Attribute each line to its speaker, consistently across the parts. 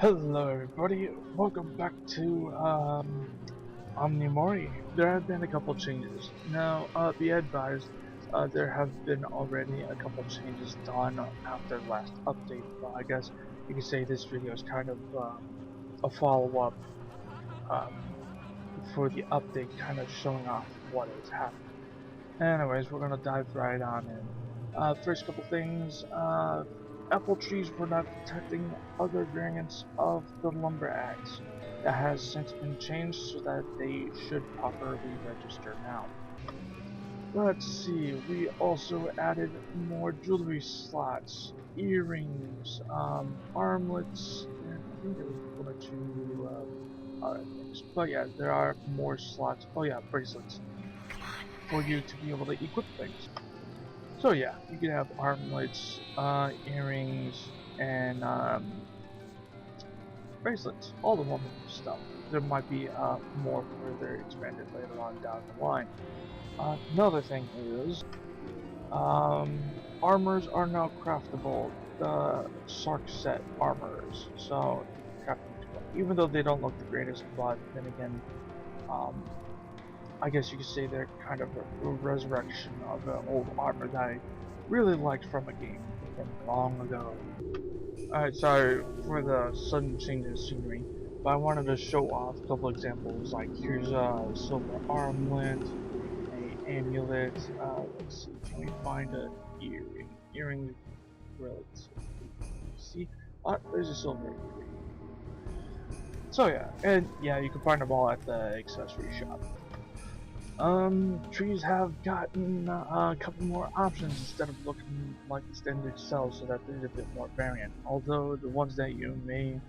Speaker 1: Hello everybody, welcome back to Omni'Mori. There have been a couple changes. Now, be advised, there have been already a couple changes done after the last update, but I guess you could say this video is kind of a follow-up for the update, kind of showing off what has happened. Anyways, we're gonna dive right on in. First couple things, apple trees were not detecting other variants of the lumber axe. That has since been changed so that they should properly register now. Let's see, we also added more jewelry slots, earrings, armlets, and I think there was one or two other things. But yeah, there are more slots. Oh yeah, bracelets for you to be able to equip things. So yeah, you can have armlets, earrings, and bracelets, all the wonderful stuff. There might be more further expanded later on down the line. Another thing is, armors are now craftable. The Sark set armors, so even though they don't look the greatest, but then again, I guess you could say they're kind of a resurrection of an old armor that I really liked from a game from long ago. Alright, sorry for the sudden change in scenery, but I wanted to show off a couple examples. Like, here's a silver armlet, a amulet. Let's see, can we find an earring? Earring, let's see. There's a silver earring. So yeah, and yeah, you can find them all at the accessory shop. Trees have gotten a couple more options instead of looking like the standard cells, so that there's a bit more variant. Although the ones that you may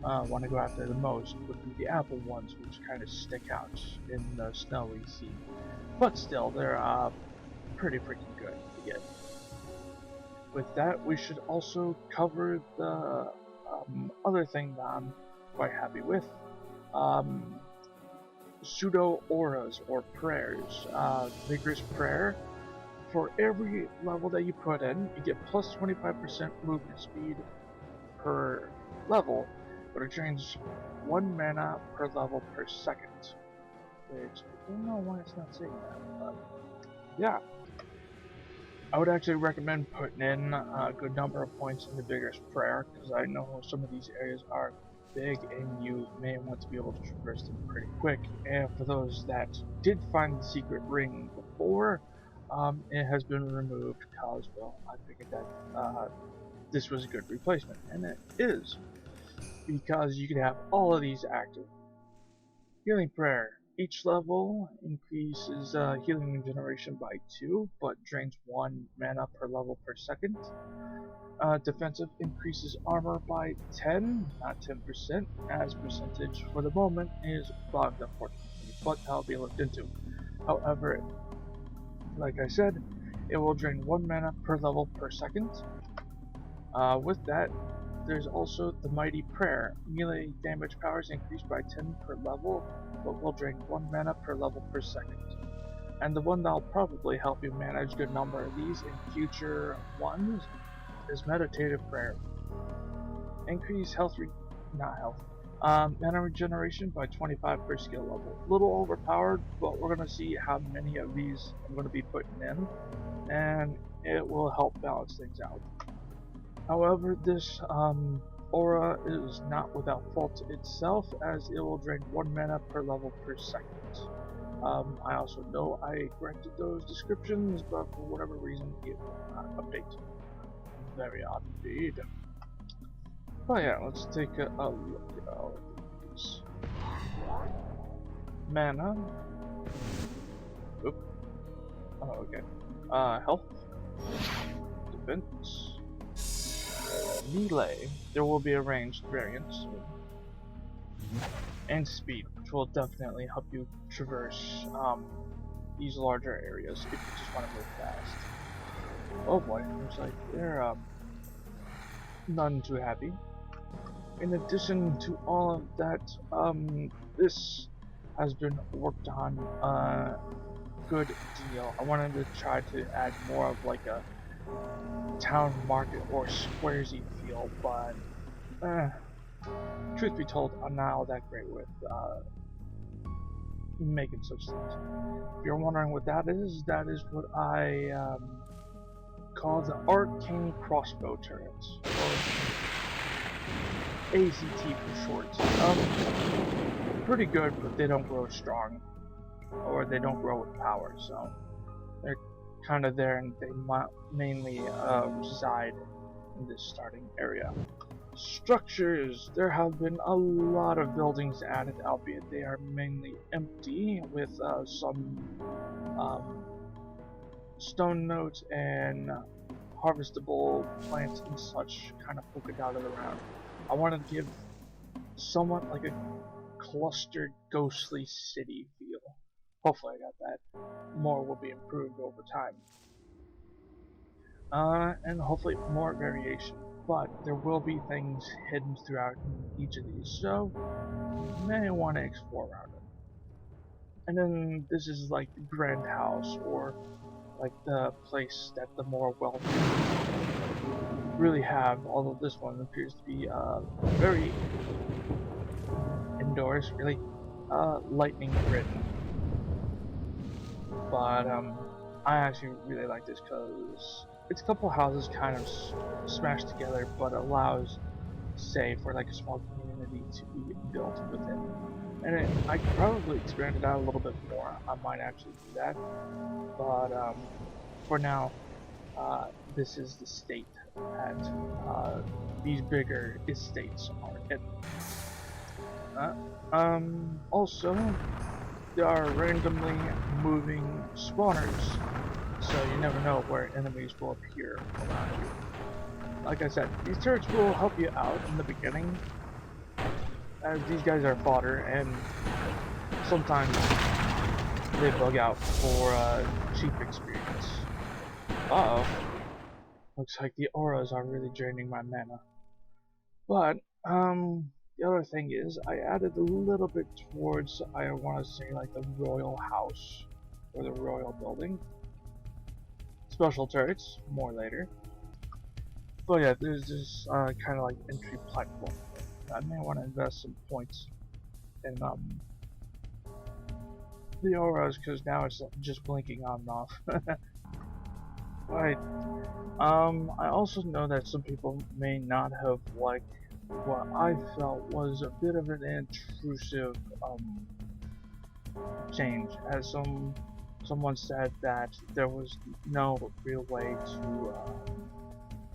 Speaker 1: want to go after the most would be the apple ones, which kind of stick out in the snow we see. But still, they're pretty freaking good to get. With that, we should also cover the other thing that I'm quite happy with. Pseudo auras or prayers. Vigorous prayer. For every level that you put in, you get plus 25% movement speed per level, but it drains 1 mana per level per second. Which I don't know why it's not saying that, but yeah. I would actually recommend putting in a good number of points in the Vigorous Prayer, because I know some of these areas are big and you may want to be able to traverse them pretty quick. And for those that did find the secret ring before, it has been removed because, well, I figured that this was a good replacement, and it is, because you can have all of these active. Healing Prayer. Each level increases healing regeneration by 2, but drains 1 mana per level per second. Defensive increases armor by 10, not 10%, as percentage for the moment is bugged, unfortunately, but that'll be looked into. However, like I said, it will drain 1 mana per level per second. With that, there's also the Mighty Prayer. Melee damage powers increased by 10 per level, but will drain 1 mana per level per second. And the one that'll probably help you manage a good number of these in future ones is Meditative Prayer. Increase mana regeneration by 25 per skill level. Little overpowered, but we're going to see how many of these I'm going to be putting in, and it will help balance things out. However, this aura is not without fault itself, as it will drain 1 mana per level per second. I also know I corrected those descriptions, but for whatever reason it will not update. Very odd indeed. Oh yeah, let's take a look at all of these. Mana. Oop. Oh, okay. Health. Defense. Melee. There will be a ranged variant soon. And speed, which will definitely help you traverse these larger areas if you just want to move fast. Oh boy, looks like they're none too happy. In addition to all of that, this has been worked on a good deal. I wanted to try to add more of like a town market or squaresy feel, but truth be told, I'm not all that great with making such things. If you're wondering what that is what I call the Arcane Crossbow turrets, or ACT for short. Pretty good, but they don't grow strong, or they don't grow with power, so they're kind of there, and they mainly reside in this starting area. Structures. There have been a lot of buildings added, albeit they are mainly empty, with some stone nodes and harvestable plants and such kind of polka dotted around. I want to give somewhat like a clustered, ghostly city feel. Hopefully I got that. More will be improved over time. And hopefully more variation. But there will be things hidden throughout each of these, so you may want to explore around it. And then this is like the grand house, or like the place that the more wealthy really have, although this one appears to be very indoors, really lightning ridden. But I actually really like this because it's a couple houses kind of smashed together, but allows, say, for like a small community to be built within. And I could probably expand it out a little bit more. I might actually do that. But for now, this is the state that these bigger estates are in. Also, there are randomly moving spawners, so you never know where enemies will appear around you. Like I said, these turrets will help you out in the beginning, as these guys are fodder, and sometimes they bug out for cheap experience. Uh-oh. Looks like the auras are really draining my mana. But, the other thing is, I added a little bit towards, I want to say, like the royal house, or the royal building. Special turrets, more later. But yeah, there's this kind of like entry platform. I may want to invest some points in the auras, because now it's just blinking on and off. Right. I also know that some people may not have liked what I felt was a bit of an intrusive change, as someone said that there was no real way to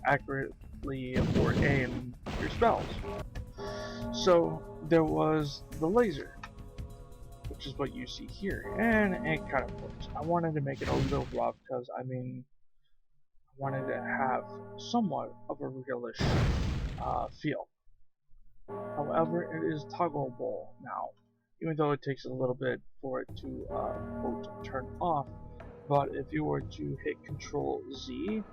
Speaker 1: accurately or aim your spells. So there was the laser, which is what you see here, and it kind of works. I wanted to make it a little rough because I wanted to have somewhat of a realish feel. However, it is toggleable now, even though it takes a little bit for it to quote turn off. But if you were to hit Control Z,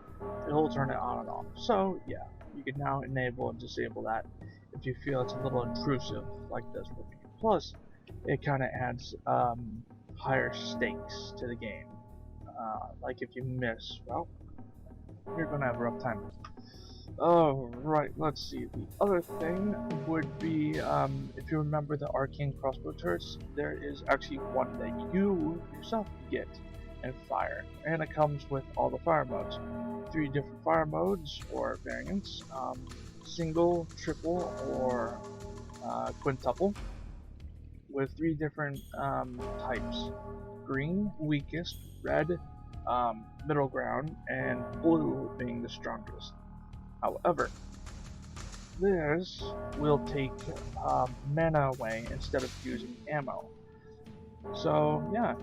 Speaker 1: it'll turn it on and off. So yeah, you can now enable and disable that if you feel it's a little intrusive like this. Plus, it kind of adds higher stakes to the game. Like if you miss, well, you're gonna have a rough time. Oh, right, let's see. The other thing would be, if you remember the Arcane Crossbow turrets, there is actually one that you yourself get and fire. And it comes with all the fire modes. 3 different fire modes, or variants. Single, triple, or quintuple. With 3 different types. Green, weakest, red, middle ground, and blue being the strongest. However, this will take mana away instead of using ammo. So yeah,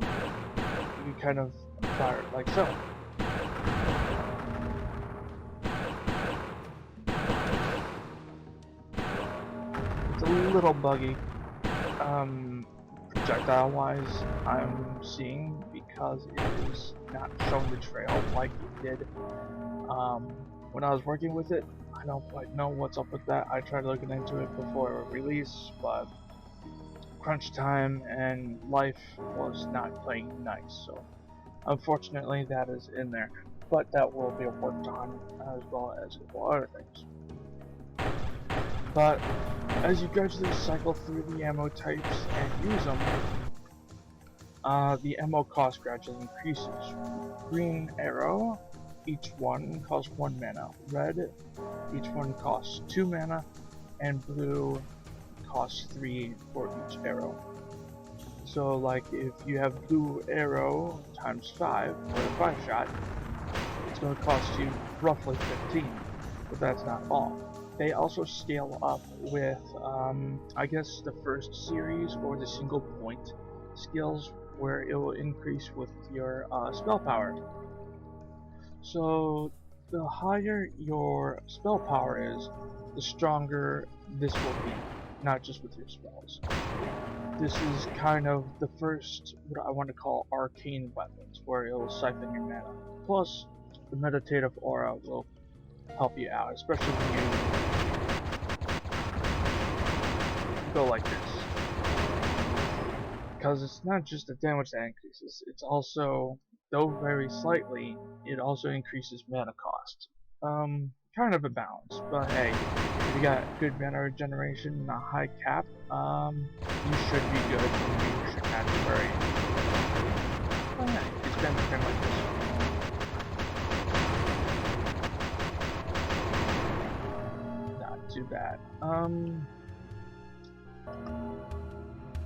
Speaker 1: you can kind of fire it like so. It's a little buggy, projectile wise, I'm seeing, because it is not showing the trail like it did when I was working with it. I don't quite know what's up with that. I tried looking into it before release, but crunch time and life was not playing nice, so unfortunately that is in there. But that will be worked on, as well as a couple other things. But As you gradually cycle through the ammo types and use them, the ammo cost gradually increases. Green arrow, each one costs 1 mana. Red, each one costs 2 mana. And blue costs 3 for each arrow. So like if you have blue arrow times 5 for the 5-shot, it's going to cost you roughly 15, but that's not all. They also scale up with, I guess the first series or the single point skills, where it will increase with your spell power. So the higher your spell power is, the stronger this will be, not just with your spells. This is kind of the first, what I want to call Arcane Weapons, where it will siphon your mana. Plus, the meditative aura will help you out, especially when you go like this. Because it's not just the damage that increases, it's also, though very slightly, it also increases mana cost. Kind of a balance, but hey, if you got good mana regeneration and a high cap, you should be good, and you should not be worried. Oh yeah, you spend the turn like this. Not too bad.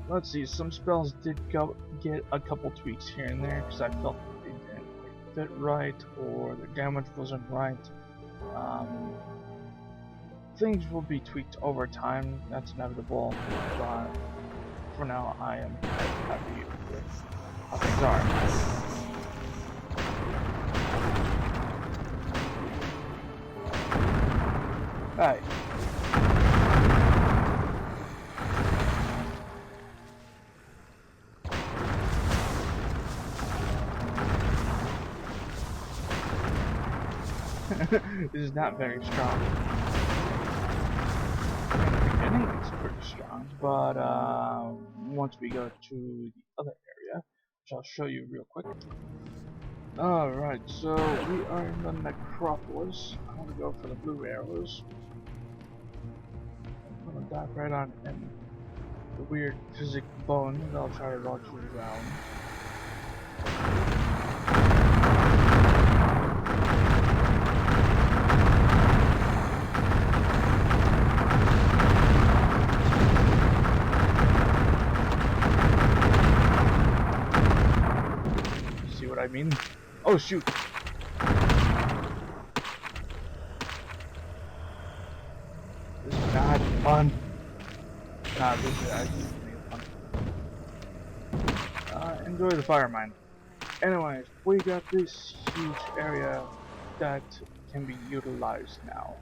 Speaker 1: Let's see, some spells did get a couple tweaks here and there, because I felt they didn't fit right, or their damage wasn't right. Things will be tweaked over time, that's inevitable, but for now I am happy with how things are. Alright. This is not very strong. In the beginning, it's pretty strong, but once we go to the other area, which I'll show you real quick. Alright, so we are in the Necropolis. I'm gonna go for the blue arrows. I'm gonna dive right on in the weird physic bone that I'll try to launch you around. I mean, oh shoot! This is not fun. Nah, this is actually fun. Enjoy the fire mine. Anyways, we got this huge area that can be utilized now.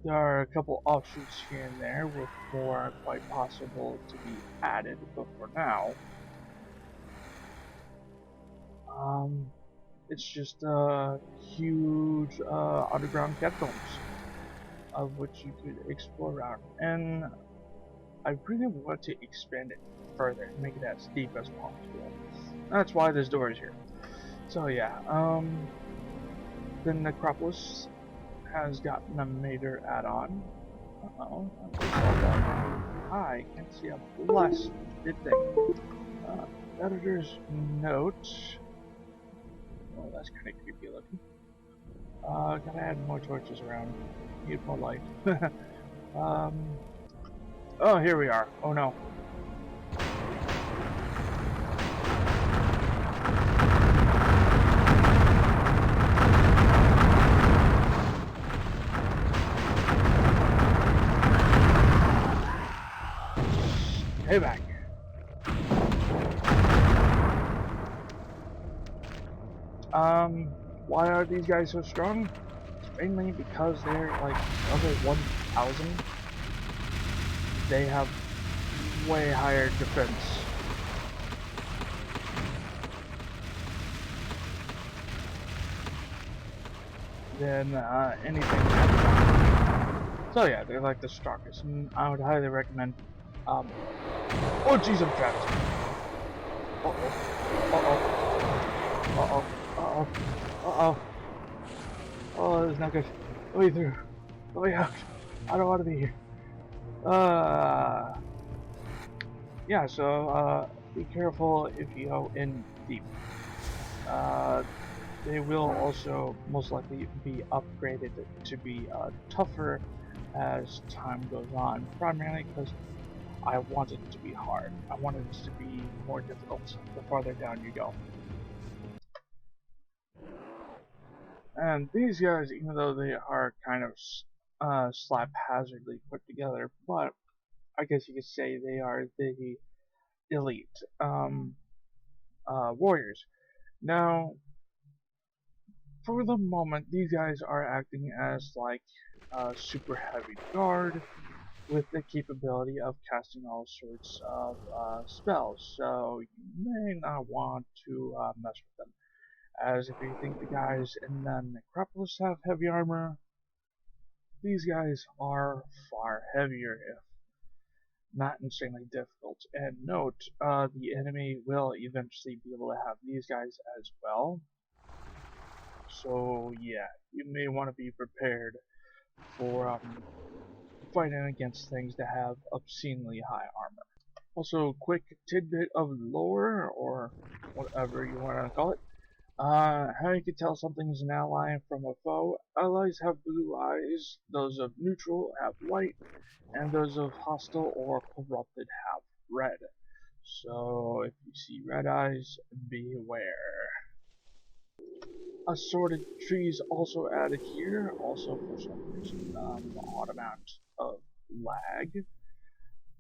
Speaker 1: There are a couple offshoots here and there with more quite possible to be added, but for now, it's just huge underground catacombs of which you could explore around, and I really want to expand it further and make it as deep as possible. That's why this door is here. So yeah, the Necropolis has gotten a major add-on. I can see a blasted thing. Editor's note. Oh, that's kind of creepy looking. Gotta add more torches around. Need more light. Oh, here we are. Oh no. Hey back. Why are these guys so strong? It's mainly because they're like level 1000. They have way higher defense. Than anything else. So yeah, they're like the strongest, and I would highly recommend. Oh jeez, I'm trapped. Uh oh. Oh, this is not good. Let me through. Let me out. I don't want to be here. Yeah, so be careful if you go in deep. They will also most likely be upgraded to be tougher as time goes on, primarily because I want it to be hard. I want it to be more difficult the farther down you go. And these guys, even though they are kind of slap-hazardly put together, but I guess you could say they are the elite warriors. Now, for the moment, these guys are acting as like a super heavy guard with the capability of casting all sorts of spells, so you may not want to mess with them. As if you think the guys in the Necropolis have heavy armor, these guys are far heavier, if not insanely difficult. And note, the enemy will eventually be able to have these guys as well. So yeah, you may want to be prepared for fighting against things that have obscenely high armor. Also, quick tidbit of lore, or whatever you want to call it. How you can tell something is an ally from a foe. Allies have blue eyes, those of neutral have white, and those of hostile or corrupted have red. So if you see red eyes, beware. Assorted trees also added here, also for some reason, odd amount of lag.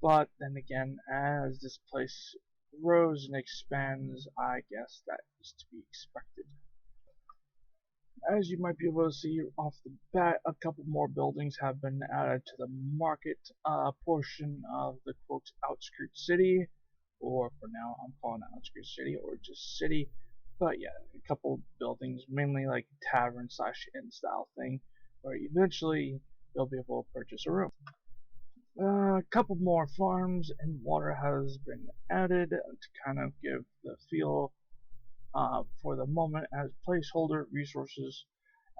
Speaker 1: But then again, as this place grows and expands, I guess that is to be expected. As you might be able to see off the bat, a couple more buildings have been added to the market portion of the quote outskirts city, or for now I'm calling it outskirts city or just city. But yeah, a couple buildings, mainly like tavern slash inn style thing, where eventually you'll be able to purchase a room. A couple more farms and water has been added to kind of give the feel for the moment as placeholder resources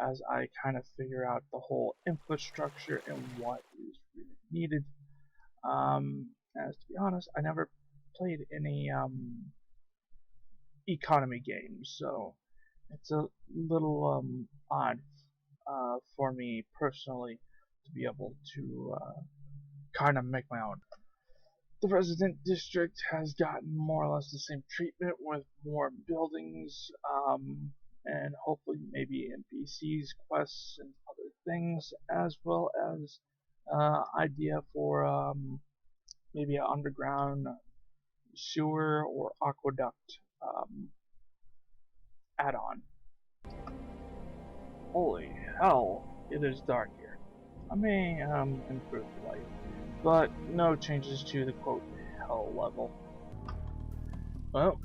Speaker 1: as I kind of figure out the whole infrastructure and what is really needed. As to be honest, I never played any economy games, so it's a little odd for me personally to be able to kind of make my own. The resident district has gotten more or less the same treatment with more buildings, and hopefully maybe NPCs, quests, and other things, as well as idea for maybe an underground sewer or aqueduct add-on. Holy hell, it is dark here. I may improve the light, but no changes to the quote hell level. Well,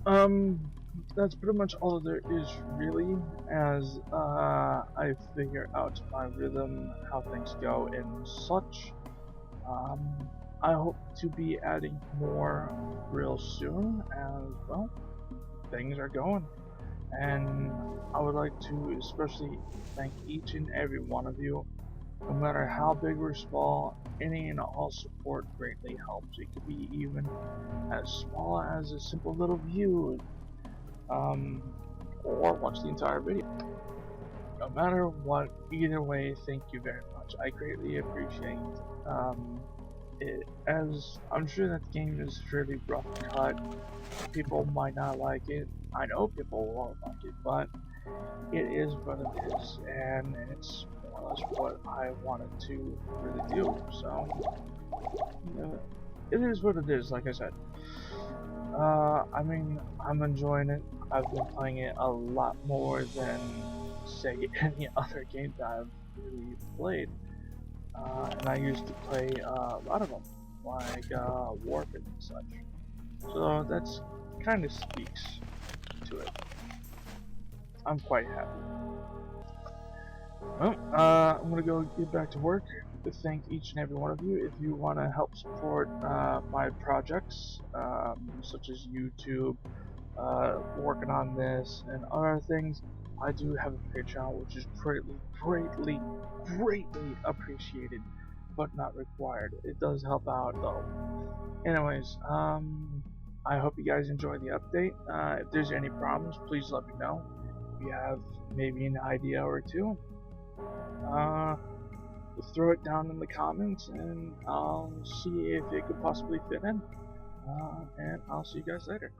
Speaker 1: that's pretty much all there is really, as I figure out my rhythm, how things go and such. I hope to be adding more real soon, as well, things are going. And I would like to especially thank each and every one of you. No matter how big or small, any and all support greatly helps. It could be even as small as a simple little view, or watch the entire video. No matter what, either way, thank you very much. I greatly appreciate it, as I'm sure that the game is fairly rough cut. People might not like it. I know people won't like it, but it is what it is, and it's more or less what I wanted to really do. So, it is what it is, like I said. I mean, I'm enjoying it. I've been playing it a lot more than, say, any other game that I've really played. And I used to play a lot of them, like Warfare and such. So that's kind of speaks to it. I'm quite happy. Well, I'm gonna go get back to work. To thank each and every one of you. If you want to help support my projects, such as YouTube, working on this, and other things, I do have a Patreon, which is greatly appreciated. but not required. It does help out though. Anyways, I hope you guys enjoy the update. If there's any problems, please let me know. If you have maybe an idea or two, throw it down in the comments and I'll see if it could possibly fit in. And I'll see you guys later.